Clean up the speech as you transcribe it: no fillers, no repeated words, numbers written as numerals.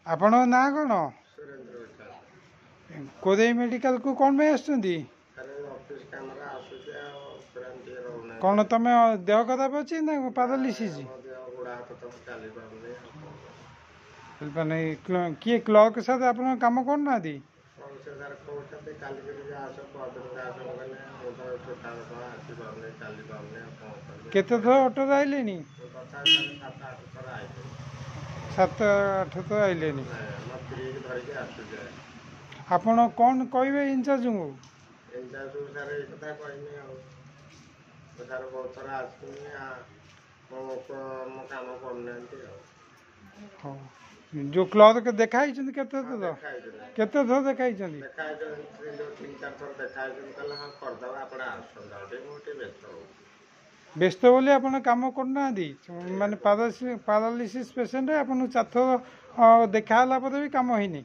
ଆପଣଙ୍କ ନାଁ କ'ଣ? ସୁରେନ୍ଦ୍ର ବିଠାଳ। କୋରେଇ ମେଡିକାଲକୁ କ'ଣ ପାଇଁ ଆସୁଛନ୍ତି? ଆରେ ଅଫିସ କାମରେ ଆସୁଛି ଆଉ ଫ୍ରେଣ୍ଡ ଟିକେ ରହୁନାହିଁ। କ'ଣ ତମେ ଦେହ ଖରାପ ଅଛି ନା ପାରାଲିସିସ୍? ମୋ ଦେହ ଗୋଡ଼ ହାତ ତ ଚାଲି ପାରୁନି ଆଉ କ'ଣ କରିବି। ମାନେ କିଏ କ୍ଲର୍କ ସାର୍ ଆପଣଙ୍କ କାମ କରୁନାହାନ୍ତି? କ'ଣ ସେ ସାର୍ କହୁଛନ୍ତି କାଲିକି ଆସ ପରଦିନକୁ ଆସ କହିଲେ ମୁଁ ତ ଟୋଟାଲ କ'ଣ ଆସିପାରୁନି ଚାଲିପାରୁନି ଆଉ କ'ଣ କରିବି। କେତେ ଥର ଅଟୋରେ ଆଇଲେଣି? ତଥାପି 7-8 ଥର ଆଇଲି। 7-8 ଥର ଆଇଲେଣି। ମୋ ସ୍ତ୍ରୀକି ଧରିକି ଆସୁଛି। ଆପଣ କ'ଣ କହିବେ ଇନଚାର୍ଜଙ୍କୁ? ଇନଚାର୍ଜକୁ ସାର୍ ଏଇ କଥା କହିନି ଆଉ ସାର୍ ବହୁତ ଥର ଆସୁନି ମୋ କାମ କରୁନାହାନ୍ତି ଆଉ। ହଉ ଯେଉଁ କ୍ଲର୍କ ଦେଖା ହେଇଛନ୍ତି କେତେ ଥର? କେତେ ଥର ଦେଖା ହେଇଛନ୍ତି? ଦେଖା ହେଇଛନ୍ତି ଯେଉଁ 3-4 ଥର ଦେଖା ହେଇଛନ୍ତି କହିଲେ ହଁ କରିଦେବା ଆପଣ ଆସନ୍ତୁ ଆଉ ଟିକେ ମୁଁ ଟିକେ ବ୍ୟସ୍ତ ହେଉଛି। ବ୍ୟସ୍ତ ବୋଲି ଆପଣ କାମ କରୁନାହାନ୍ତି? ମାନେ ପାରାଲିସିସ୍ ପେସେଣ୍ଟ ଆପଣଙ୍କୁ 4 ଥର ଦେଖା ହେଲା ପରେ ବି କାମ ହେଇନି?